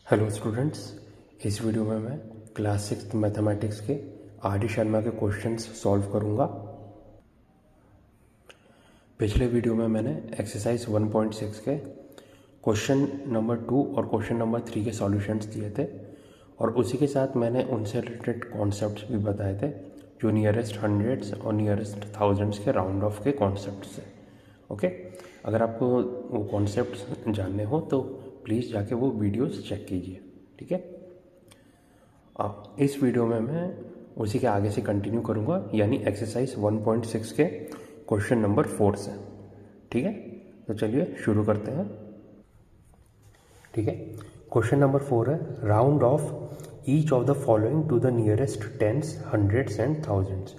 Hello students, इस video में मैं क्लास 6 मैथमेटिक्स के आर डी शर्मा के क्वेश्चंस सॉल्व करूंगा। पिछले वीडियो में मैंने एक्सरसाइज 1.6 के क्वेश्चन नंबर 2 और क्वेश्चन नंबर 3 के सॉल्यूशंस दिए थे और उसी के साथ मैंने उनसे रिलेटेड कॉन्सेप्ट्स भी बताए थे जो नियरेस्ट हंड्रेड्स और नियरेस्ट थाउजेंड्स के राउंड ऑफ के कॉन्सेप्ट्स हैं। ओके, अगर आपको वो कॉन्सेप्ट्स जानने हो तो प्लीज़ जाके वो वीडियोस चेक कीजिए। ठीक है, इस वीडियो में मैं उसी के आगे से कंटिन्यू करूँगा, यानी एक्सरसाइज 1.6 के क्वेश्चन नंबर 4 से। ठीक है, तो चलिए शुरू करते हैं। ठीक है, क्वेश्चन नंबर 4 है round off each of the following to the nearest tens, hundreds and thousands.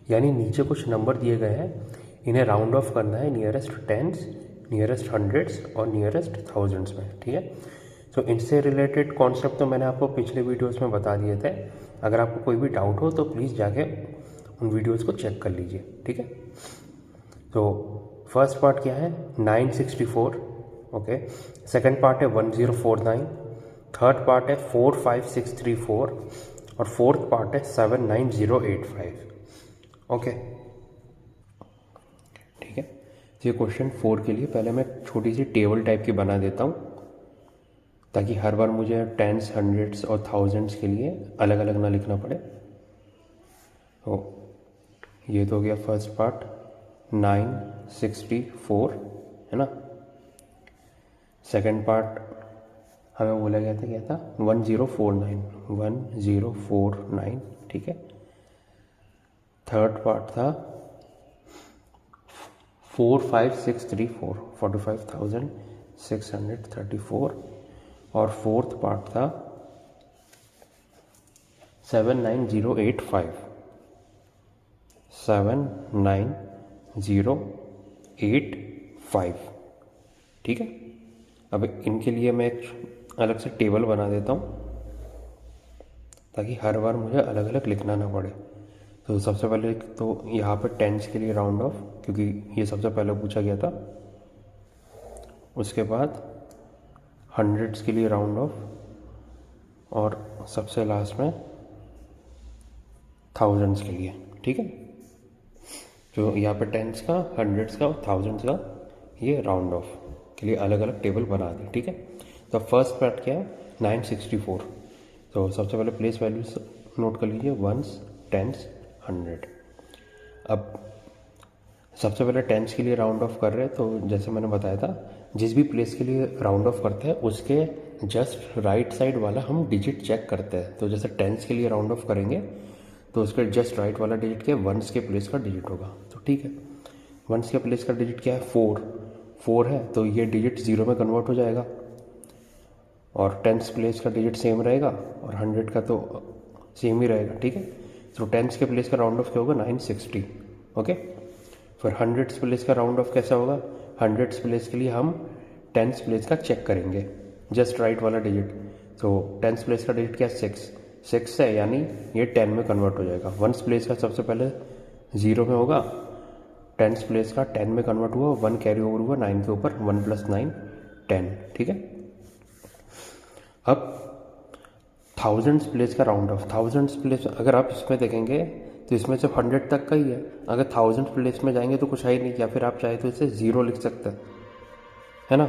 यानी नीचे कुछ नंबर दिए गए हैं, इन्हें राउंड ऑफ करना है नियरेस्ट टेंस, नियरेस्ट हंड्रेड्स और नियरेस्ट थाउजेंड्स में। ठीक है, तो इनसे रिलेटेड कॉन्सेप्ट तो मैंने आपको पिछले वीडियोस में बता दिए थे। अगर आपको कोई भी डाउट हो तो प्लीज़ जाके उन वीडियोस को चेक कर लीजिए। ठीक है, तो फर्स्ट पार्ट क्या है 964, ओके। सेकंड पार्ट है 1049, थर्ड पार्ट है 45634 और फोर्थ पार्ट है 79085। ओके, ठीक है। तो ये क्वेश्चन 4 के लिए पहले मैं छोटी सी टेबल टाइप की बना देता हूँ ताकि हर बार मुझे टेंस, हंड्रेड्स और थाउजेंड्स के लिए अलग अलग ना लिखना पड़े। तो ये तो हो गया फर्स्ट पार्ट 964, है ना। सेकंड पार्ट हमें बोला गया था, क्या था 1049। ठीक है, थर्ड पार्ट था 45634, 45,634 और फोर्थ पार्ट था 79085। ठीक है, अब इनके लिए मैं एक अलग से टेबल बना देता हूँ ताकि हर बार मुझे अलग अलग लिखना ना पड़े। तो सबसे पहले तो यहाँ पर टेंस के लिए राउंड ऑफ, क्योंकि ये सबसे पहले पूछा गया था। उसके बाद हंड्रेड्स के लिए राउंड ऑफ और सबसे लास्ट में थाउजेंड्स के लिए। ठीक है, जो यहाँ पे टेंस का, हंड्रेड्स का और थाउजेंड्स का ये राउंड ऑफ के लिए अलग अलग टेबल बना दी। ठीक है, तो फर्स्ट पार्ट क्या है 964। तो सबसे पहले प्लेस वैल्यूज नोट कर लीजिए, वंस, टेंस, हंड्रेड। अब सबसे पहले टेंस के लिए राउंड ऑफ कर रहे हैं, तो जैसे मैंने बताया था जिस भी प्लेस के लिए राउंड ऑफ करते हैं उसके जस्ट राइट साइड वाला हम डिजिट चेक करते हैं। तो जैसे टेंस के लिए राउंड ऑफ करेंगे तो उसके जस्ट राइट वाला डिजिट क्या है, वंस के प्लेस का डिजिट होगा। तो ठीक है, वंस के प्लेस का डिजिट क्या है 4 है, तो ये डिजिट 0 में कन्वर्ट हो जाएगा और टेंस प्लेस का डिजिट सेम रहेगा और 100 का तो सेम ही रहेगा। ठीक है, तो टेंस के प्लेस का राउंड ऑफ क्या होगा 960। ओके, फिर हंड्रेड्स प्लेस का राउंड ऑफ कैसा होगा, हंड्रेड्स प्लेस के लिए हम टेंस प्लेस का चेक करेंगे, जस्ट राइट वाला डिजिट। तो टेंस प्लेस का डिजिट क्या है 6 है, यानी ये 10 में कन्वर्ट हो जाएगा। वंस प्लेस का सबसे पहले 0 में होगा, टेंस प्लेस का 10 में कन्वर्ट हुआ, 1 कैरी ओवर हुआ 9 के ऊपर, 1 + 9 10। ठीक है, अब थाउजेंड्स प्लेस का राउंड ऑफ, थाउजेंड्स प्लेस अगर आप इसमें देखेंगे तो इसमें सिर्फ 100 तक का ही है। अगर थाउजेंड प्लेस में जाएंगे तो कुछ है ही नहीं, या फिर आप चाहे तो इसे 0 लिख सकते हैं, है ना।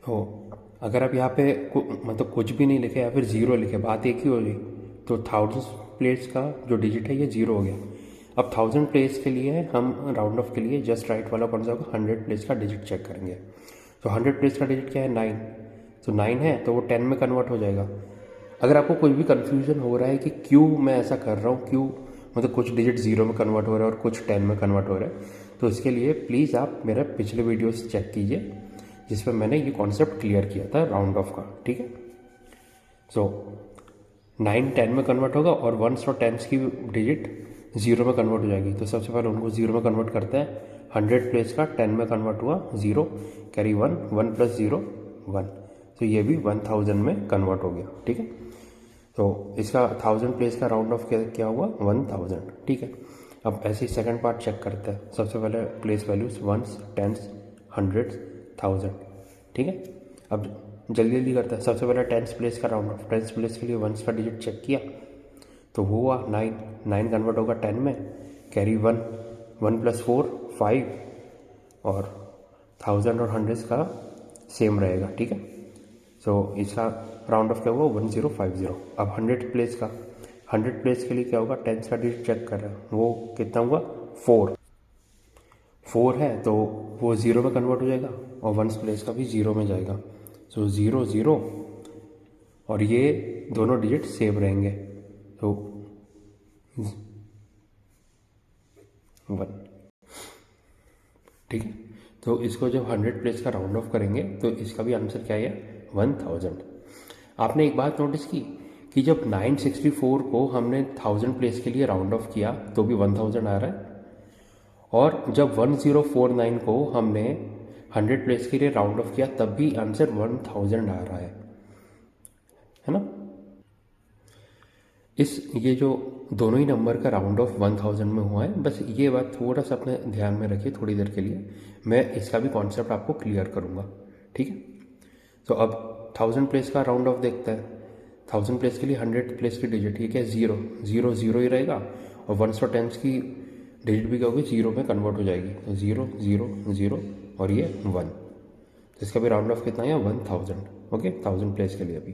तो अगर आप यहाँ पे मतलब कुछ भी नहीं लिखे या फिर 0 लिखे, बात एक ही होगी। तो थाउजेंड प्लेस का जो डिजिट है ये 0 हो गया। अब 1000 प्लेस के लिए हम राउंड ऑफ के लिए जस्ट राइट वाला कौन सा होगा, 100 प्लेस का डिजिट चेक करेंगे। तो 100 प्लेस का डिजिट क्या है 9, तो 9 है तो वो 10 में कन्वर्ट हो जाएगा। अगर आपको कोई भी कन्फ्यूजन हो रहा है कि क्यों मैं ऐसा कर रहा हूँ, क्यों मतलब कुछ डिजिट 0 में कन्वर्ट हो रहा है और कुछ 10 में कन्वर्ट हो रहा है, तो इसके लिए प्लीज़ आप मेरे पिछले वीडियोस चेक कीजिए जिसमें मैंने ये कॉन्सेप्ट क्लियर किया था राउंड ऑफ का। ठीक है, सो 9 10 में कन्वर्ट होगा और वंस और टेंस की डिजिट 0 में कन्वर्ट हो जाएगी। तो सबसे पहले उनको 0 में कन्वर्ट करते हैं। 100 प्लेस का 10 में कन्वर्ट हुआ 0, कैरी 1, 1 + 0 1, तो ये भी 1000 में कन्वर्ट हो गया। ठीक है, तो इसका 1000 प्लेस का राउंड ऑफ क्या हुआ 1000। ठीक है, अब ऐसे ही सेकंड पार्ट चेक करते हैं। सबसे पहले place values ones, tens, hundreds, 1000। ठीक है, अब जल्दी जल्दी करते हैं। सबसे पहले टेंस प्लेस का राउंड ऑफ। टेंस प्लेस के लिए वंस का डिजिट चेक किया तो वो हुआ 9, 9 कन्वर्ट होगा 10 में, कैरी 1, 1 + 4 5, और 1000 और 100 का सेम रहेगा, ठीक है। सो इसका राउंड ऑफ क्या होगा 1050। अब 100 प्लेस का, 100 प्लेस के लिए क्या होगा, टेंस का डिजिट चेक कर रहे हैं, वो कितना हुआ 4 है तो वो 0 में कन्वर्ट हो जाएगा और वंस प्लेस का भी 0 में जाएगा। सो 0 0 और ये दोनों डिजिट सेम रहेंगे तो 1, ठीक है। तो इसको जब 100 प्लेस का राउंड ऑफ करेंगे तो इसका भी आंसर क्या है 1000। आपने एक बात नोटिस की कि जब 964 को हमने 1000 प्लेस के लिए राउंड ऑफ किया तो भी 1000 आ रहा है, और जब 1049 को हमने 100 प्लेस के लिए राउंड ऑफ किया तब भी आंसर 1000 आ रहा है ना। ये जो दोनों ही नंबर का राउंड ऑफ 1000 में हुआ है, बस ये बात थोड़ा सा अपने ध्यान में रखिए थोड़ी देर के लिए, मैं इसका भी कॉन्सेप्ट आपको क्लियर करूँगा, ठीक है। तो अब 1000 प्लेस का राउंड ऑफ देखते हैं। 1000 प्लेस के लिए 100 प्लेस की डिजिट, ये क्या है 0 0 0 ही रहेगा, और 1 और 10 की डिजिट भी क्या होगी 0 में कन्वर्ट हो जाएगी, तो 0 0 0 और ये 1, तो इसका भी राउंड ऑफ कितना है 1000, ओके 1000 प्लेस के लिए भी,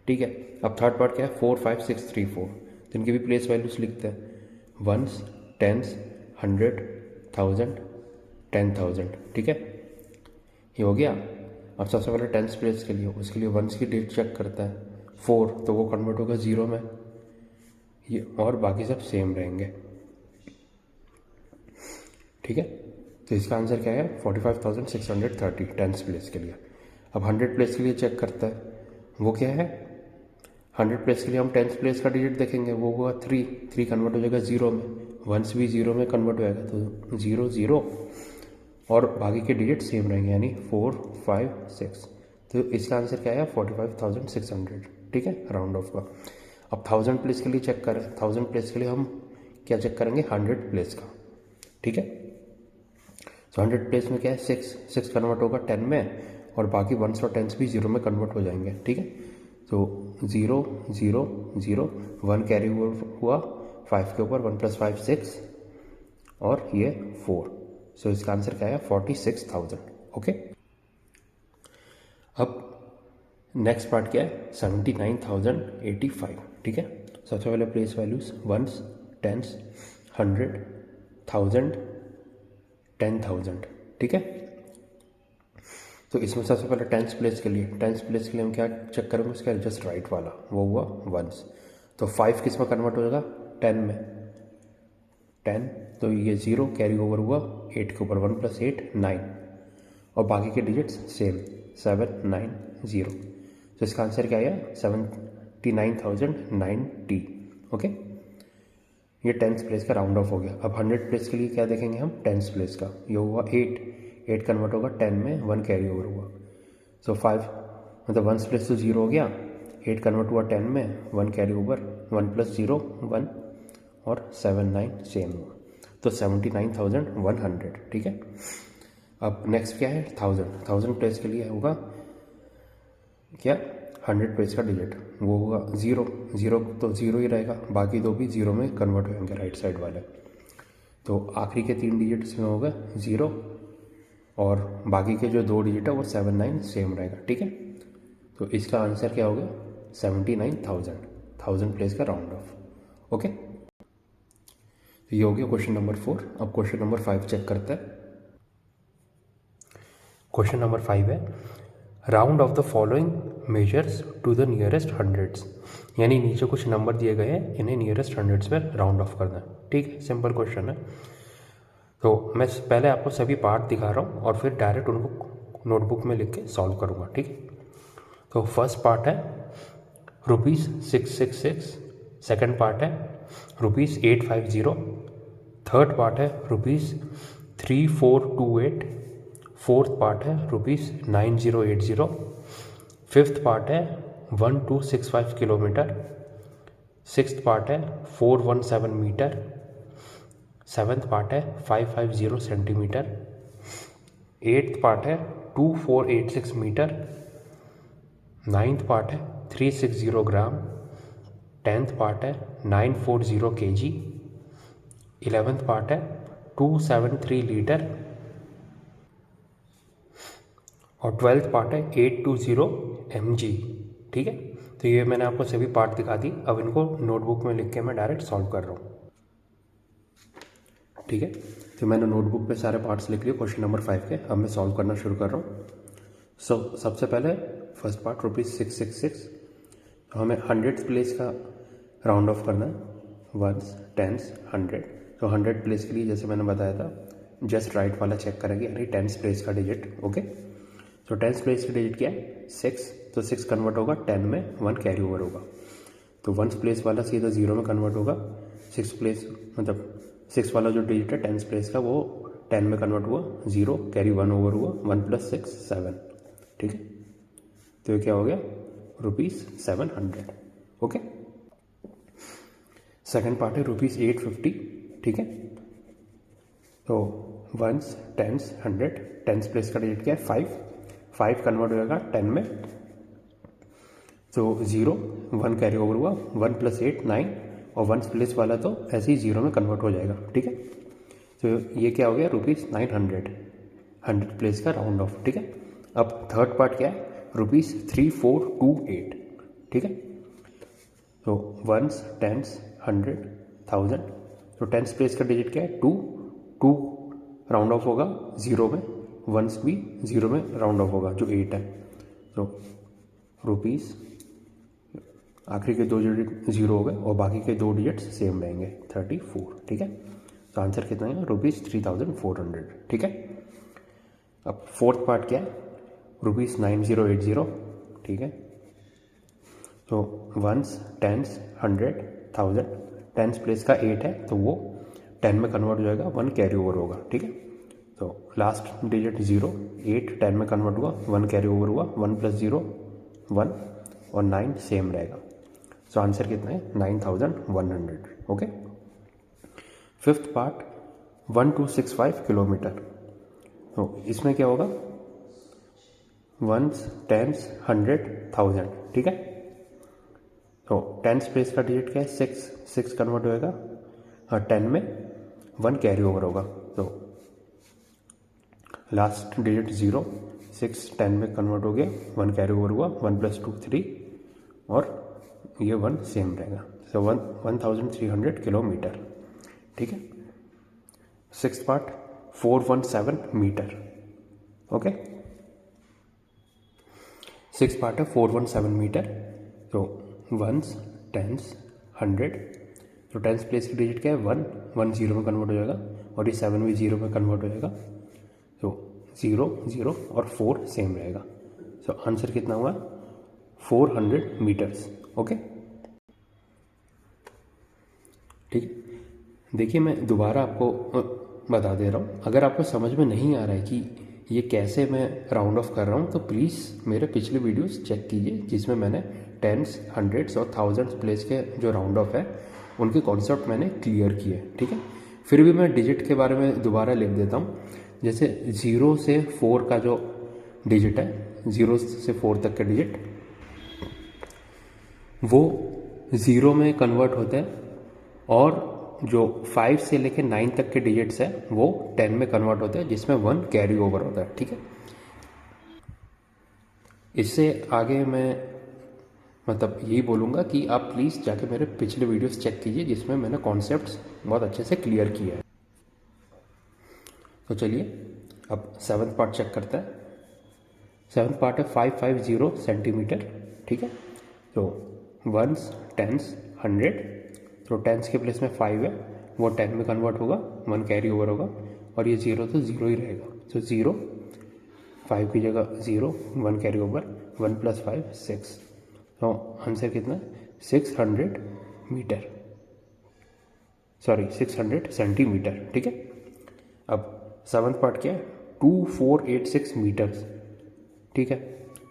ठीक है। अब थर्ड पार्ट क्या है 4 5 6 3 4, तो इनकी भी प्लेस वैल्यूज लिखते हैं, वंस, टेंस, 100, 1000, 10,000, ठीक है, ये हो गया। अब सबसे पहले टेंस प्लेस के लिए, उसके लिए वंस की डिजिट चेक करता है 4, तो वो कन्वर्ट होगा 0 में, ये और बाकी सब सेम रहेंगे, ठीक है। तो इसका आंसर क्या है 45,630 टेंस प्लेस के लिए। अब 100 प्लेस के लिए चेक करता है, वो क्या है 100 प्लेस के लिए हम टेंस प्लेस का डिजिट देखेंगे, वो होगा 3 कन्वर्ट हो जाएगा 0 में, वंस भी 0 में कन्वर्ट हो जाएगा, तो 0 0 और बाकी के डिजिट सेम रहेंगे, यानी 4 5 6, तो इसका आंसर क्या है 45,600, ठीक है, राउंड ऑफ का। अब 1000 प्लेस के लिए चेक करें, 1000 प्लेस के लिए हम क्या चेक करेंगे 100 प्लेस का, ठीक है। तो 100 प्लेस में क्या है 6 कन्वर्ट होगा 10 में, और बाकी 1s और 10s भी 0 में कन्वर्ट हो जाएंगे, ठीक है। तो 0 0 0 1 कैरी हुआ 5 के ऊपर, 1 + 5 6 और ये 4, सो इसका आंसर क्या है 46,000, ओके। अब नेक्स्ट पार्ट क्या है 79,085, ठीक है। सबसे पहले प्लेस वैल्यूज वंस, टेंस, 100, 1000, 10,000, ठीक है। तो इसमें सबसे पहले टेंस प्लेस के लिए हम क्या चेक करेंगे, उसका जस्ट राइट वाला, वो हुआ वंस, तो 5 किस में कन्वर्ट हो जाएगा 10 में, 10, तो ये 0 कैरी ओवर हुआ 8 के ऊपर, 1 + 8 9, और बाकी के डिजिट्स सेम 7 9 0, तो इसका आंसर क्या आया 79,090, ओके। ये टेंस प्लेस का राउंड ऑफ हो गया। अब 100 प्लेस के लिए क्या देखेंगे हम टेंस प्लेस का, ये हुआ 8 कन्वर्ट होगा 10 में, 1 कैरी ओवर हुआ, सो 5 मतलब 1s प्लेस तो 0 हो गया, 8 कन्वर्ट हुआ 10 में, 1 कैरी ओवर, 1 + 0 1 और 7 9 सेम हुआ, तो 79,100, ठीक है। अब नेक्स्ट क्या है 1000 प्लेस के लिए होगा क्या 100 प्लेस का डिजिट, वो होगा 0 0 तो 0 ही रहेगा, बाकी दो भी 0 में कन्वर्ट हो जाएंगे राइट साइड वाले, तो आखिरी के 3 डिजिट इसमें होगा 0 और बाकी के जो 2 डिजिट है वो 7 9 सेम रहेगा, ठीक है। तो इसका आंसर क्या होगा 79,000, 1000 प्लेस का राउंड ऑफ, ओके। तो ये हो गया क्वेश्चन नंबर 4। अब क्वेश्चन नंबर 5 चेक करते हैं। क्वेश्चन नंबर 5 है round off the following measures to the nearest hundreds, यानी नीचे कुछ नंबर दिए गए हैं, इन्हें नियरेस्ट हंड्रेड्स पर राउंड ऑफ करना है, ठीक है, सिंपल क्वेश्चन है। तो मैं पहले आपको सभी पार्ट दिखा रहा हूँ और फिर डायरेक्ट उनको नोटबुक में लिख के सॉल्व करूँगा, ठीक है। तो फर्स्ट पार्ट है ₹666, सेकंड पार्ट है ₹850, थर्ड पार्ट है ₹3428, फोर्थ पार्ट है ₹9080, फिफ्थ पार्ट है 1265 किलोमीटर, सिक्स्थ पार्ट है 417 मीटर, सेवन्थ पार्ट है 550 सेंटीमीटर, एट्थ पार्ट है 2486 मीटर, 9th पार्ट है 360 ग्राम, 10th पार्ट है 940 kg, 11th पार्ट है 273 लीटर और 12th पार्ट है 820 mg। ठीक है, तो ये मैंने आपको सभी पार्ट दिखा दी। अब इनको नोटबुक में लिख के मैं डायरेक्ट सॉल्व कर रहा हूँ। ठीक है, तो मैंने नोटबुक पे सारे पार्ट्स लिख लिए क्वेश्चन नंबर 5 के। अब मैं सॉल्व करना शुरू कर रहा हूँ। सबसे पहले फर्स्ट पार्ट ₹666, तो हमें हंड्रेड प्लेस का राउंड ऑफ करना है, वंस, टेंस, हंड्रेड। तो 100 प्लेस के लिए जैसे मैंने बताया था जस्ट राइट वाला चेक करेंगे, यानी टेंस प्लेस का डिजिट। ओके, तो टेंस प्लेस का डिजिट क्या है 6, तो 6 कन्वर्ट होगा 10 में, 1 कैरी ओवर होगा। तो वंस प्लेस वाला सीधा 0 में कन्वर्ट होगा, 6 प्लेस मतलब 6 वाला जो डिजिट है टेंस प्लेस का वो 10 में कन्वर्ट हुआ, 0 कैरी 1 ओवर हुआ, 1 + 6 7। ठीक है, तो ये क्या हो गया ₹700। ओके, सेकंड पार्ट है ₹850। ठीक है, तो ones, tens, hundred, tens place का डिजिट क्या है 5 कन्वर्ट होगा 10 में, तो 0, 1 कैरी ओवर हुआ, 1 + 8 9, और वंस प्लेस वाला तो ऐसे ही 0 में कन्वर्ट हो जाएगा। ठीक है, तो ये क्या हो गया ₹900, 100 प्लेस का राउंड ऑफ। ठीक है, अब थर्ड पार्ट क्या है ₹3428। ठीक है, तो वंस, टेंस, हंड्रेड, थाउजेंड, तो टेंस प्लेस का डिजिट क्या है 2 राउंड ऑफ होगा 0 में, वंस भी 0 में राउंड ऑफ होगा जो 8 है, तो रुपीस आखिरी के 2 डिजिट 0 हो गए और बाकी के 2 डिजिट्स सेम रहेंगे 34। ठीक है, तो आंसर कितना है ₹3400। ठीक है, अब फोर्थ पार्ट क्या है ₹9080। ठीक है, तो ones, tens, hundred, thousand, tens place का 8 है तो वो 10 में कन्वर्ट हो जाएगा, 1 कैरी ओवर होगा। ठीक है, तो लास्ट डिजिट 0, 8 10 में कन्वर्ट हुआ, 1 कैरी ओवर हुआ, 1 + 0 1 और 9 सेम रहेगा। सो आंसर कितना है 9100। ओके, फिफ्थ पार्ट 1265 किलोमीटर, तो इसमें क्या होगा वंस, टेंस, हंड्रेड, थाउजेंड। ठीक है, तो टेंस प्लेस का डिजिट क्या है 6 कन्वर्ट होएगा, हाँ 10 में 1 कैरी ओवर होगा, तो लास्ट डिजिट 0, 6 10 में कन्वर्ट हो गया, 1 कैरी ओवर हुआ, 1 + 2 3 और ये 1 सेम रहेगा, सो 1300 किलोमीटर। ठीक है, sixth part 417 metre. Okay, six part है 417 मीटर, तो वंस, टेंस, हंड्रेड, तो टेंस प्लेस की डिजिट क्या है 1 0 में कन्वर्ट हो जाएगा और ये 7 भी 0 में कन्वर्ट हो जाएगा, तो 0 0 और 4 सेम रहेगा। सो आंसर कितना हुआ 400 मीटर्स। ओके, ठीक है, देखिए मैं दोबारा आपको बता दे रहा हूँ, अगर आपको समझ में नहीं आ रहा है कि ये कैसे मैं राउंड ऑफ कर रहा हूँ तो प्लीज़ मेरे पिछले वीडियोस चेक कीजिए जिसमें मैंने टेंस, हंड्रेड्स और थाउजेंड्स प्लेस के जो राउंड ऑफ है उनके कॉन्सेप्ट मैंने क्लियर किए। ठीक है, फिर भी मैं डिजिट के बारे में दोबारा लिख देता हूँ। जैसे 0 से 4 का जो डिजिट है, 0 से 4 तक के डिजिट वो 0 में कन्वर्ट होते हैं और जो 5 से लेकर 9 तक के डिजिट्स है वो 10 में कन्वर्ट होते हैं जिसमें 1 कैरी ओवर होता है। ठीक है, इससे आगे मैं मतलब यही बोलूँगा कि आप प्लीज़ जाके मेरे पिछले वीडियोस चेक कीजिए जिसमें मैंने कॉन्सेप्ट्स बहुत अच्छे से क्लियर किया है। तो चलिए अब सेवन्थ पार्ट चेक करते हैं। सेवन्थ पार्ट है 550 सेंटीमीटर। ठीक है, तो वंस, टेंस, हंड्रेड, तो टेंस के प्लेस में 5 है वो 10 में कन्वर्ट होगा, 1 कैरी ओवर होगा और ये 0 तो 0 ही रहेगा, तो 0 5 की जगह 0 1 कैरी ओवर, 1 + 5 6, तो आंसर कितना 600 मीटर, सॉरी 600 सेंटीमीटर। ठीक है, अब सेवन्थ पार्ट क्या है 2486 मीटर्स। ठीक है,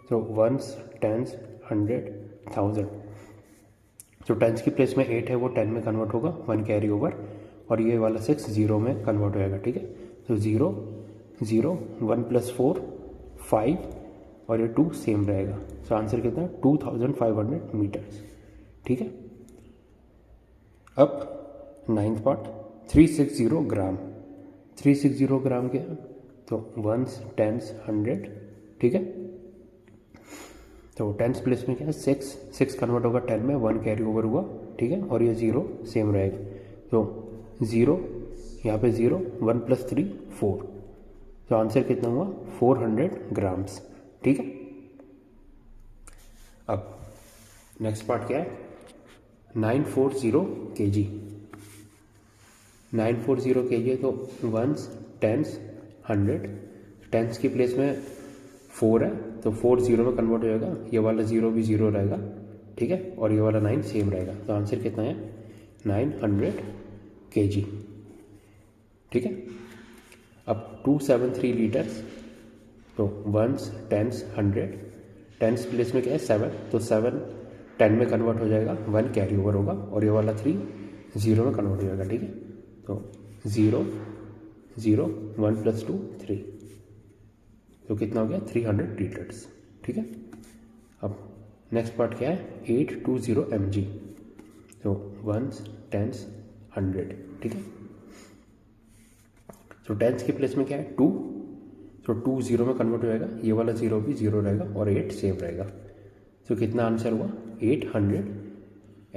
तो वंस, टेंस, हंड्रेड, थाउजेंड, जो टेंस की प्लेस में 8 है वो 10 में कन्वर्ट होगा, 1 कैरी ओवर और ये वाला 6 0 में कन्वर्ट हो जाएगा। ठीक है, तो 0 0 1 + 4 5 और ये 2 सेम रहेगा। सो आंसर कितना है 2500 मीटर्स। ठीक है। अब नाइन्थ पार्ट 360 ग्राम। 360 ग्राम क्या है? तो वंस, टेंस, 100। ठीक है। तो टेंस प्लेस में क्या है 6 कन्वर्ट होगा 10 में, 1 कैरी ओवर हुआ। ठीक है। और ये 0 सेम रहेगा। तो 0 यहाँ पे 0, 1 + 3 4। तो आंसर कितना हुआ 400 ग्राम्स। ठीक है। अब नेक्स्ट पार्ट क्या है 940 kg। 940 kg है तो वंस, टेंस, 100। टेंस की प्लेस में 4 है तो 4 0 में कन्वर्ट हो जाएगा, ये वाला 0 भी 0 रहेगा। ठीक है। और ये वाला 9 सेम रहेगा। तो आंसर कितना है 900 kg। ठीक है। अब 273 लीटर्स। तो वंस, टेंस, 100। टेंस प्लेस में क्या है 7, तो 7 10 में कन्वर्ट हो जाएगा, 1 कैरी ओवर होगा। और ये वाला 3 0 में कन्वर्ट हो जाएगा। ठीक है। तो 0 0, 1 + 2 3। तो कितना हो गया 300 लीटर्स। ठीक है। अब नेक्स्ट पार्ट क्या है 820 mg। तो वंस, टेंस, 100। ठीक है। तो टेंस की प्लेस में क्या है 2, तो 2 0 में कन्वर्ट हो जाएगा, ये वाला 0 भी 0 रहेगा और 8 सेम रहेगा। तो कितना आंसर हुआ 800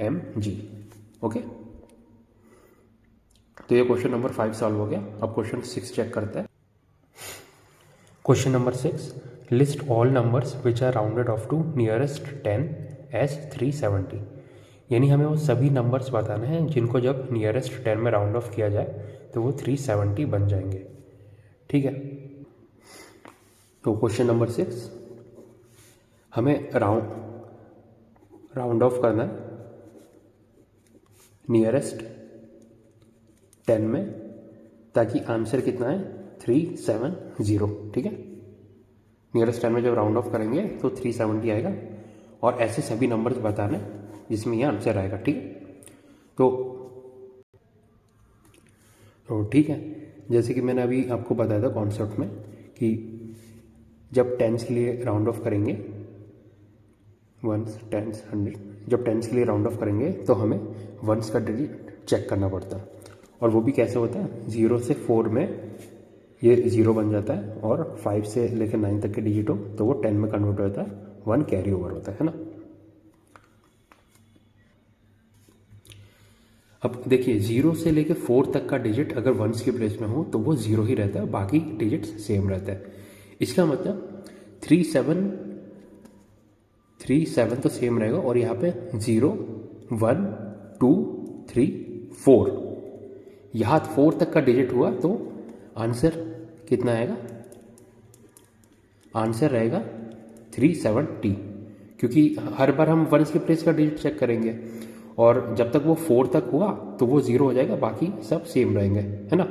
mg। ओके। तो ये क्वेश्चन नंबर 5 सॉल्व हो गया। अब क्वेश्चन 6 चेक करते हैं। Question number 6, list all numbers which are rounded off to nearest 10 as 370। यानी हमें वो सभी नंबर्स बताने हैं जिनको जब नियरेस्ट 10 में राउंड ऑफ किया जाए तो वो 370 बन जाएंगे। ठीक है। तो क्वेश्चन नंबर 6, हमें राउंड ऑफ करना है नियरेस्ट 10 में, ताकि आंसर कितना है 370। ठीक है। नियरेस्ट 10 में जब राउंड ऑफ करेंगे तो 370 आएगा। और ऐसे सभी नंबर्स बताने जिसमें यह आंसर आएगा। ठीक है। तो ठीक है, जैसे कि मैंने अभी आपको बताया था कॉन्सेप्ट में कि जब टेंस के लिए राउंड ऑफ करेंगे, वंस, टेंस, 100, जब टेंस के लिए राउंड ऑफ करेंगे तो हमें वंस का डिजिट चेक करना पड़ता है। और वो भी कैसे होता है 0 से 4 में ये 0 बन जाता है, और 5 से लेकर 9 तक के डिजिट हो तो वो 10 में कन्वर्ट हो जाता है, 1 कैरी ओवर होता है ना। अब देखिए 0 से लेकर 4 तक का डिजिट अगर वंस के प्लेस में हो तो वो 0 ही रहता है, बाकी डिजिट सेम रहता है। इसका मतलब 3 7 तो सेम रहेगा, और यहाँ पे 0 1 2 3 4, यहाँ 4 तक का डिजिट हुआ तो आंसर कितना आएगा, आंसर रहेगा 370, क्योंकि हर बार हम वंस के प्लेस का डिजिट चेक करेंगे और जब तक वो 4 तक हुआ तो वो 0 हो जाएगा, बाकी सब सेम रहेंगे, है ना।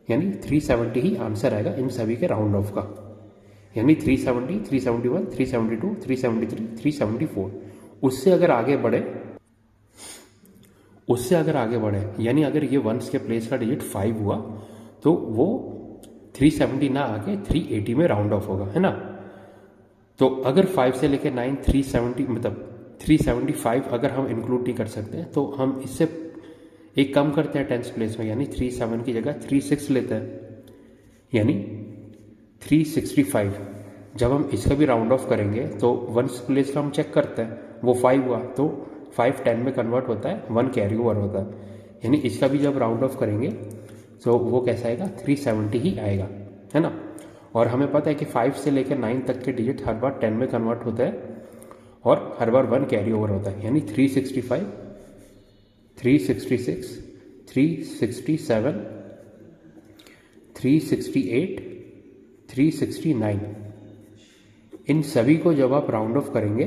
यानी 370 ही आंसर आएगा इन सभी के राउंड ऑफ का। यानी 370, 371, 372, 373, 374। उससे अगर आगे बढ़े यानी अगर ये वंस के प्लेस का डिजिट 5 हुआ तो वो 370 ना आके 380 में राउंड ऑफ होगा, है ना। तो अगर 5 से लेकर 9 370 मतलब 375 अगर हम इंक्लूड नहीं कर सकते तो हम इससे एक कम करते हैं टेंस प्लेस में, यानी 37 की जगह 36 लेते हैं, यानी 365। जब हम इसका भी राउंड ऑफ करेंगे तो वंस प्लेस का हम चेक करते हैं, वो 5 हुआ तो 5 10 में कन्वर्ट होता है, 1 कैरी ओवर होता है, यानी इसका भी जब राउंड ऑफ करेंगे तो वो कैसा आएगा 370 ही आएगा, है ना। और हमें पता है कि 5 से लेकर 9 तक के डिजिट हर बार 10 में कन्वर्ट होता है और हर बार 1 कैरी ओवर होता है, यानी 365, 366, 367, 368, 369, इन सभी को जब आप राउंड ऑफ करेंगे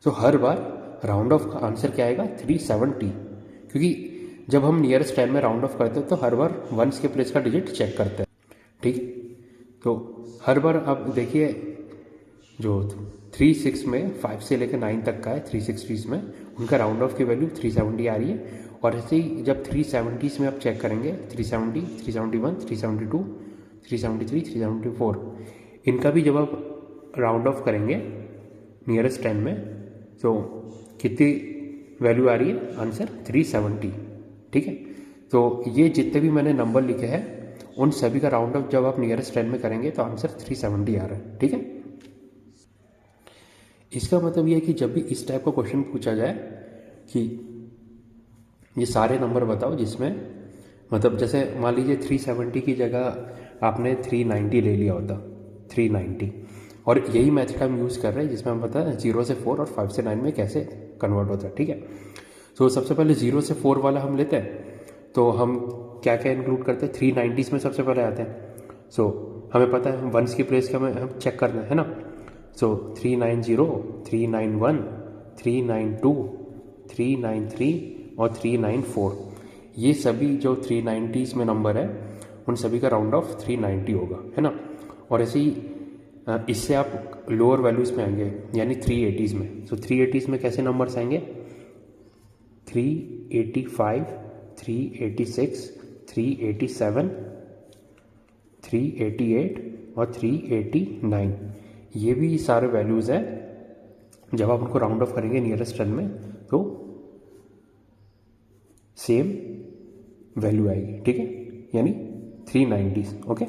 तो हर बार राउंड ऑफ का आंसर क्या आएगा 370, क्योंकि जब हम नियरेस्ट 10 में राउंड ऑफ करते हैं तो हर बार वंस के प्लेस का डिजिट चेक करते हैं, ठीक है। तो हर बार आप देखिए जो 36 में 5 से लेकर 9 तक का है 360s में उनका राउंड ऑफ की वैल्यू 370 आ रही है, और ऐसे ही जब 370s में आप चेक करेंगे 370, 371, 372, 373, 374, इनका भी जब आप राउंड ऑफ करेंगे नियरेस्ट 10 में तो कितनी वैल्यू आ रही है? आंसर 370। ठीक है, तो ये जितने भी मैंने नंबर लिखे हैं उन सभी का राउंड ऑफ जब आप नियरेस्ट 10 में करेंगे तो आंसर 370 आ रहा है। ठीक है, इसका मतलब ये है कि जब भी इस टाइप का क्वेश्चन पूछा जाए कि ये सारे नंबर बताओ जिसमें मतलब जैसे मान लीजिए 370 की जगह आपने 390 ले लिया होता, 390, और यही मेथड हम यूज़ कर रहे हैं जिसमें हम पता है 0 से 4 और 5 से 9 में कैसे कन्वर्ट होता है। ठीक है, तो सबसे पहले 0 से 4 वाला हम लेते हैं, तो हम क्या क्या इंक्लूड करते हैं? 390s में सबसे पहले आते हैं। सो हमें पता है वंस की प्लेस का हम चेक करना है ना। सो 390, 391, 392, 393 और 394, ये सभी जो 390s में नंबर है उन सभी का राउंड ऑफ 390 होगा, है ना। और ऐसे ही इससे आप लोअर वैल्यूज़ में आएंगे यानी 380s में। सो 380s में कैसे नंबर्स आएंगे? 385, 386, 387, 388 और 389, ये भी सारे वैल्यूज़ हैं। जब आप उनको राउंड ऑफ करेंगे नियरेस्ट 10 में तो सेम वैल्यू आएगी। ठीक है, यानी 390s। ओके,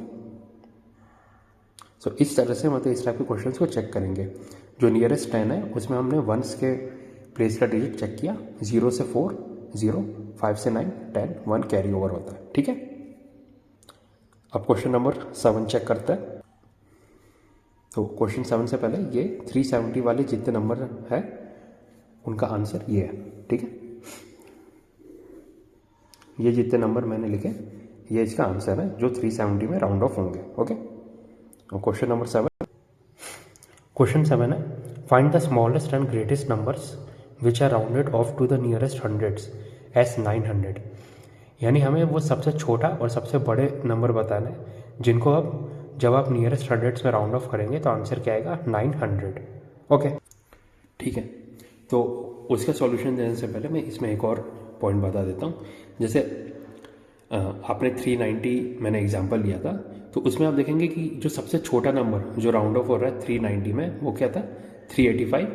सो इस तरह से मतलब इस टाइप के क्वेश्चंस को चेक करेंगे। जो नियरेस्ट 10 है उसमें हमने वंस के प्लेस का डिजिट चेक किया, 0 से 4 0, 5 से 9 10, 1 कैरी ओवर होता है। ठीक है, अब क्वेश्चन नंबर 7 चेक करते हैं। तो क्वेश्चन 7 से पहले ये 370 वाले जितने नंबर है उनका आंसर ये है। ठीक है, ये जितने नंबर मैंने लिखे ये इसका आंसर है जो 370 में राउंड ऑफ होंगे। ओके, क्वेश्चन नंबर 7, क्वेश्चन 7 है find the smallest and greatest numbers which are rounded off to the nearest hundreds as 900। यानी हमें वो सबसे छोटा और सबसे बड़े नंबर बताना है जिनको आप जब आप नियरेस्ट हंड्रेड्स में राउंड ऑफ करेंगे तो आंसर क्या आएगा? 900। ओके, ठीक है, तो उसका सॉल्यूशन देने से पहले मैं इसमें एक और पॉइंट बता देता हूँ। जैसे आपने 390 मैंने एग्जांपल लिया था, तो उसमें आप देखेंगे कि जो सबसे छोटा नंबर जो राउंड ऑफ हो रहा है 390 में वो क्या था? 385,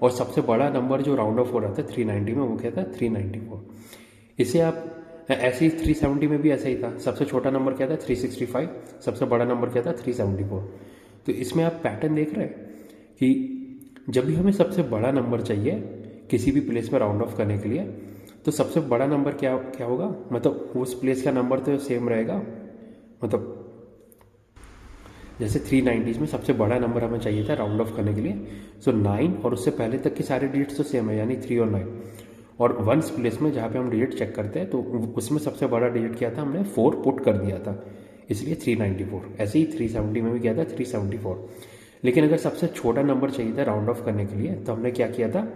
और सबसे बड़ा नंबर जो राउंड ऑफ हो रहा था 390 में वो क्या था? 394। इसे आप ऐसे ही 370 में भी ऐसा ही था, सबसे छोटा नंबर क्या था? 365, सबसे बड़ा नंबर क्या था? 374। तो इसमें आप पैटर्न देख रहे हैं कि जब भी हमें सबसे बड़ा नंबर चाहिए किसी भी प्लेस में राउंड ऑफ करने के लिए, तो सबसे बड़ा नंबर क्या क्या होगा? मतलब उस प्लेस का नंबर तो सेम रहेगा। मतलब जैसे 390s में सबसे बड़ा नंबर हमें चाहिए था राउंड ऑफ करने के लिए, सो 9 और उससे पहले तक के सारे डिजिट्स तो सेम है यानी 3 और 9। और वंस प्लेस में जहाँ पे हम डिजिट चेक करते हैं तो उसमें सबसे बड़ा डिजिट क्या था? हमने 4 पुट कर दिया था, इसलिए 394। ऐसे ही 370 में भी क्या था? 374। लेकिन अगर सबसे छोटा नंबर चाहिए था राउंड ऑफ करने के लिए तो हमने क्या किया था?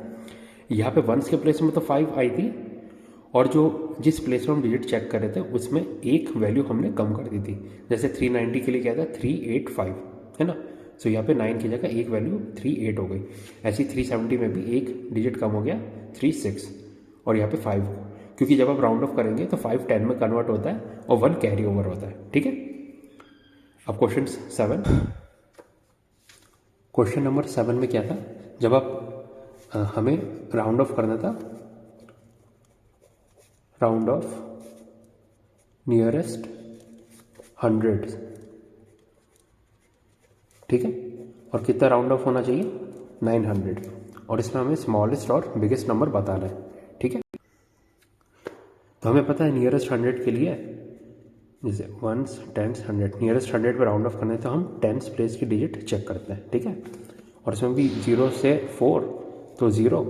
यहाँ पे वंस के प्लेस में तो 5 आई थी, और जो जिस प्लेस में हम डिजिट चेक कर रहे थे उसमें एक वैल्यू हमने कम कर दी थी। जैसे 390 के लिए क्या था? 385, है ना। सो यहाँ पे 9 की जगह एक वैल्यू 38 हो गई। ऐसी 370 में भी एक डिजिट कम हो गया 36, और यहाँ पे 5, क्योंकि जब आप राउंड ऑफ करेंगे तो 5 10 में कन्वर्ट होता है और 1 कैरी ओवर होता है। ठीक है, अब क्वेश्चन 7, क्वेश्चन नंबर 7 में क्या था? जब आप हमें राउंड ऑफ करना था, राउंड ऑफ नियरेस्ट हंड्रेड्स, ठीक है, और कितना राउंड ऑफ होना चाहिए? 900, और इसमें हमें स्मॉलेस्ट और बिगेस्ट नंबर बताना है। ठीक है, तो हमें पता है नियरेस्ट 100 के लिए जैसे 1s 10s 100, नियरेस्ट 100 पे राउंड ऑफ करना है तो हम 10s प्लेस की डिजिट चेक करते हैं। ठीक है, और इसमें भी 0 से 4 तो 0,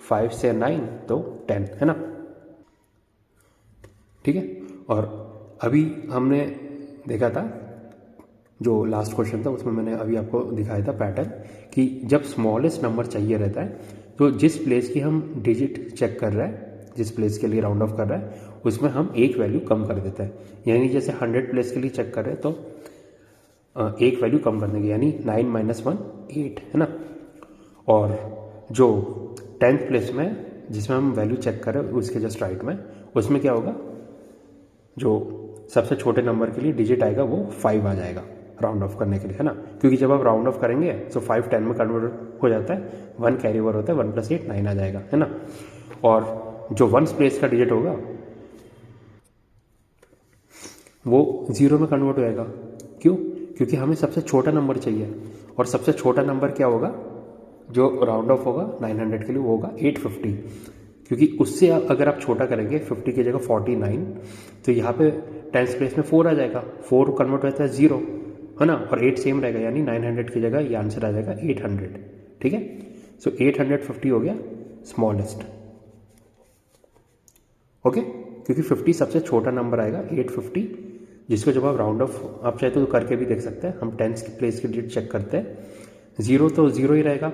5 से 9 तो 10, है ना। ठीक है, और अभी हमने देखा था जो लास्ट क्वेश्चन था उसमें मैंने अभी आपको दिखाया था पैटर्न कि जब स्मॉलेस्ट नंबर चाहिए रहता है तो जिस प्लेस की हम डिजिट चेक कर रहे हैं, जिस प्लेस के लिए राउंड ऑफ कर रहा है उसमें हम एक वैल्यू कम कर देते हैं। यानी जैसे 100 प्लेस के लिए चेक कर रहे हैं तो एक वैल्यू कम कर देंगे, यानी 9 - 1 8, है ना। और जो 10th प्लेस में जिसमें हम वैल्यू चेक कर रहे हैं उसके जस्ट राइट में, उसमें क्या होगा? जो सबसे छोटे नंबर के लिए डिजिट आएगा वो 5 आ जाएगा। राउंड ऑफ करने के लिए, है ना, क्योंकि जब आप राउंड ऑफ करेंगे तो 5 10 में कन्वर्ट हो जाता है, 1 कैरी ओवर होता है, 1 + 8 9 आ जाएगा, है ना। और जो वंस प्लेस का डिजिट होगा वो 0 में कन्वर्ट हो जाएगा। क्यों? क्योंकि हमें सबसे छोटा नंबर चाहिए, और सबसे छोटा नंबर क्या होगा जो राउंड ऑफ होगा 900 के लिए, वो होगा 850, क्योंकि उससे अगर आप छोटा करेंगे 50 की जगह 49, तो यहाँ पे टेंस प्लेस में 4 आ जाएगा, 4 कन्वर्ट होता है 0, है ना, और 8 सेम रहेगा, यानी 900 की जगह ये आंसर आ जाएगा 800, ठीक है। सो 850 हो गया स्मॉलेस्ट, ओके, क्योंकि 50 सबसे छोटा नंबर आएगा 850, जिसको जब आप राउंड ऑफ आप चाहे तो करके भी देख सकते हैं। हम टेंस की प्लेस की डिजिट चेक करते हैं, 0 तो 0 ही रहेगा,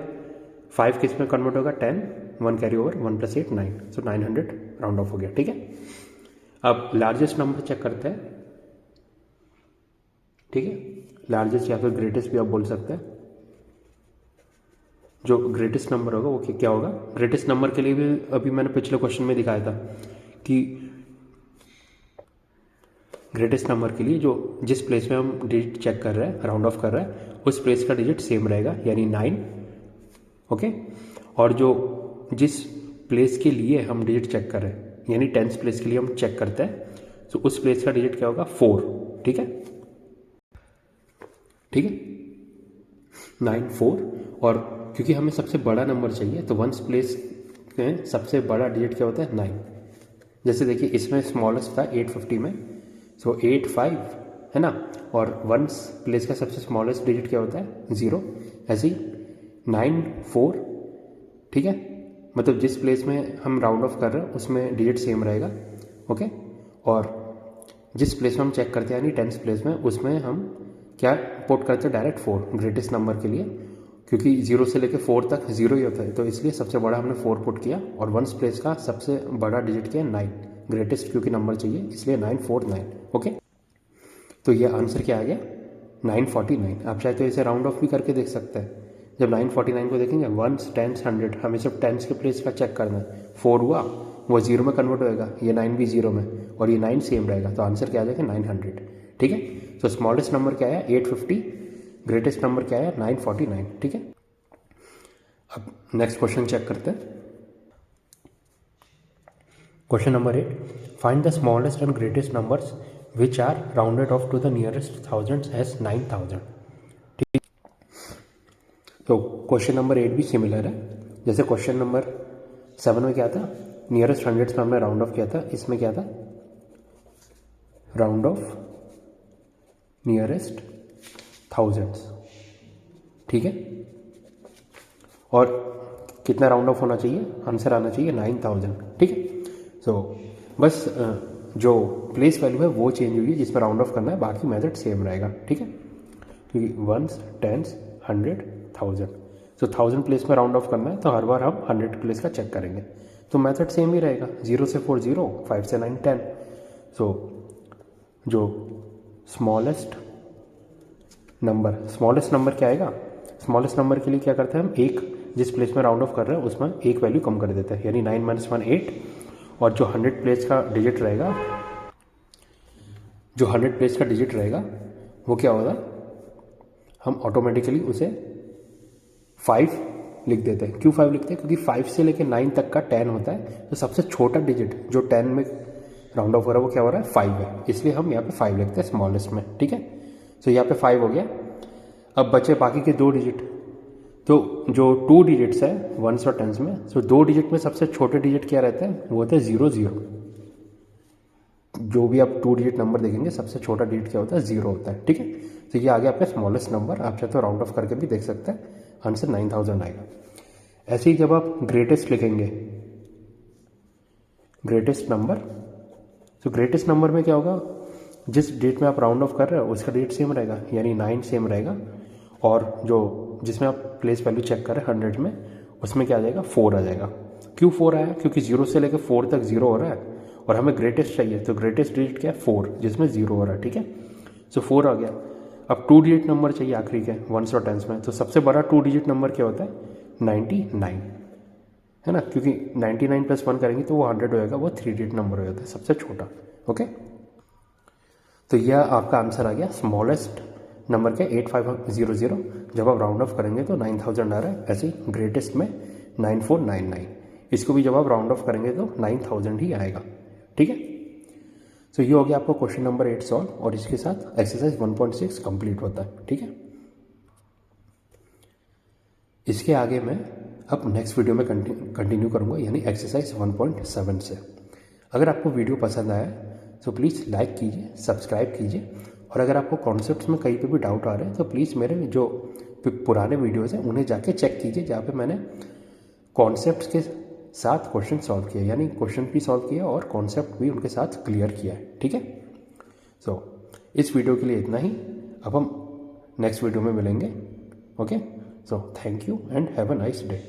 5 किस में कन्वर्ट होगा 10, 1 carry over, 1 + 8 9, so 900 round of हो गया, ठीक है। अब लार्जेस्ट नंबर चेक करते हैं, ठीक है, लार्जेस्ट या फिर ग्रेटेस्ट भी आप बोल सकते हैं। जो ग्रेटेस्ट नंबर होगा वो क्या होगा, ग्रेटेस्ट नंबर के लिए भी अभी मैंने पिछले क्वेश्चन में दिखाया था कि ग्रेटेस्ट नंबर के लिए जो जिस प्लेस में हम डिजिट चेक कर रहे हैं, राउंड ऑफ कर रहे हैं, उस प्लेस का डिजिट सेम रहेगा, यानी 9, ओके। और जो जिस प्लेस के लिए हम डिजिट चेक कर रहे हैं, यानी टेंस प्लेस के लिए हम चेक करते हैं, तो उस प्लेस का डिजिट क्या होगा 4, ठीक है, ठीक है, 9 4। और क्योंकि हमें सबसे बड़ा नंबर चाहिए तो वंस प्लेस में सबसे बड़ा डिजिट क्या होता है 9। जैसे देखिए इसमें स्मॉलेस्ट था 850 में, सो 8 5, है ना, और वंस प्लेस का सबसे स्मॉलेस्ट डिजिट क्या होता है 0, ऐसे ही 9 4, ठीक है, मतलब जिस प्लेस में हम राउंड ऑफ कर रहे हैं उसमें डिजिट सेम रहेगा, ओके। और जिस प्लेस में हम चेक करते हैं यानी टेंस प्लेस में, उसमें हम क्या पुट करते हैं डायरेक्ट 4 ग्रेटेस्ट नंबर के लिए, क्योंकि 0 से लेकर 4 तक 0 ही होता है, तो इसलिए सबसे बड़ा हमने 4 पुट किया, और वंस प्लेस का सबसे बड़ा डिजिट क्या है 9, ग्रेटेस्ट क्योंकि नंबर चाहिए इसलिए 949, ओके। तो ये आंसर क्या आ गया 949। आप चाहे तो इसे राउंड ऑफ भी करके देख सकते हैं। जब 949 को देखेंगे वंस टेंस 100, हमें सिर्फ टेंस के प्लेस का चेक करना है, 4 हुआ वो 0 में कन्वर्ट होएगा, ये 9 भी 0 में, और ये 9 सेम रहेगा, तो आंसर क्या आ जाएगा 900, ठीक है। तो स्मॉलेस्ट नंबर क्या है 850, ग्रेटेस्ट नंबर क्या है 949, ठीक है। अब नेक्स्ट क्वेश्चन चेक करते हैं। Question number 8, find the smallest and greatest numbers which are rounded off to the nearest thousands as 9000, ठीक। तो क्वेश्चन नंबर 8 भी सिमिलर है, जैसे क्वेश्चन नंबर 7 में क्या था, नियरेस्ट हंड्रेड्स में हमने राउंड ऑफ किया था, इसमें क्या था राउंड ऑफ नियरेस्ट थाउजेंड्स, ठीक है। और कितना राउंड ऑफ होना चाहिए, आंसर आना चाहिए 9000, ठीक है। सो बस जो प्लेस वैल्यू है वो चेंज हुई है जिसमें राउंड ऑफ करना है, बाकी मेथड सेम रहेगा, ठीक है, क्योंकि वंस टेंस 100 1000, सो 1000 प्लेस में राउंड ऑफ करना है, तो हर बार हम 100 प्लेस का चेक करेंगे, तो मेथड सेम ही रहेगा, 0 से 4 0, 5 से 9 10। सो जो स्मॉलेस्ट नंबर क्या आएगा, स्मॉलेस्ट नंबर के लिए क्या करते हैं हम, एक जिस प्लेस में राउंड ऑफ कर रहे हैं उसमें एक वैल्यू कम कर देते हैं, यानी 9 - 1 8, और जो 100 प्लेस का डिजिट रहेगा वो क्या होगा, हम ऑटोमेटिकली उसे 5 लिख देते हैं। क्यों 5 लिखते हैं, क्योंकि 5 से लेकर 9 तक का 10 होता है, तो सबसे छोटा डिजिट जो 10 में राउंड ऑफ हो रहा है वो क्या हो रहा है 5 है, इसलिए हम यहाँ पे 5 लिखते हैं स्मॉलेस्ट में, ठीक है। तो यहाँ पे 5 हो गया। अब बचे बाकी के 2 डिजिट, तो जो 2 डिजिट्स है वंस और टेंस में, तो 2 डिजिट में सबसे छोटे डिजिट क्या रहते हैं, वो होते हैं 0 0। जो भी आप 2 डिजिट नंबर देखेंगे सबसे छोटा डिजिट क्या होता है 0 होता है, ठीक है। तो ये आ गया आपका स्मॉलेस्ट नंबर, आप चाहे तो राउंड ऑफ करके भी देख सकते हैं, आंसर 9000 आएगा। ऐसे ही जब आप ग्रेटेस्ट लिखेंगे, ग्रेटेस्ट नंबर, तो ग्रेटेस्ट नंबर में क्या होगा, जिस डेट में आप राउंड ऑफ कर रहे हो उसका डेट सेम रहेगा, यानी 9 सेम रहेगा, और जो जिसमें आप प्लेस वैल्यू चेक कर रहे हैं 100 में, उसमें क्या आ जाएगा 4 आ जाएगा। क्यों 4 आया, क्योंकि 0 से लेकर 4 तक 0 हो रहा है, और हमें ग्रेटेस्ट चाहिए, तो ग्रेटेस्ट डिजिट क्या है 4, जिसमें 0 हो रहा है, ठीक है। सो 4 आ गया। अब 2 डिजिट नंबर चाहिए आखिरी के वंस और टेंस में, तो सबसे बड़ा 2 डिजिट नंबर क्या होता है 99, है ना, क्योंकि 99 + 1 करेंगे तो वो 100 होएगा, वो 3 डिजिट नंबर हो जाता है सबसे छोटा, ओके। तो यह आपका आंसर आ गया स्मॉलेस्ट नंबर क्या 8500, जब आप राउंड ऑफ करेंगे तो 9000 आ रहा है। ऐसे ही ग्रेटेस्ट में 9499, इसको भी जब आप राउंड ऑफ करेंगे तो 9000 ही आएगा। ठीक है, तो ये हो गया आपको क्वेश्चन नंबर 8 सॉल्व, और इसके साथ एक्सरसाइज 1.6 कंप्लीट होता है। ठीक है, इसके आगे मैं अब नेक्स्ट वीडियो में कंटिन्यू करूँगा, यानी एक्सरसाइज 1.7 से। अगर आपको वीडियो पसंद आया तो प्लीज़ लाइक कीजिए, सब्सक्राइब कीजिए, और अगर आपको कॉन्सेप्ट्स में कहीं पे भी डाउट आ रहे हैं तो प्लीज़ मेरे जो पुराने वीडियोज़ हैं उन्हें जाके चेक कीजिए, जहाँ पे मैंने कॉन्सेप्ट्स के साथ क्वेश्चन सॉल्व किया, यानी क्वेश्चन भी सॉल्व किया और कॉन्सेप्ट भी उनके साथ क्लियर किया है। ठीक है, सो इस वीडियो के लिए इतना ही। अब हम नेक्स्ट वीडियो में मिलेंगे। Okay, so thank you and have a nice day.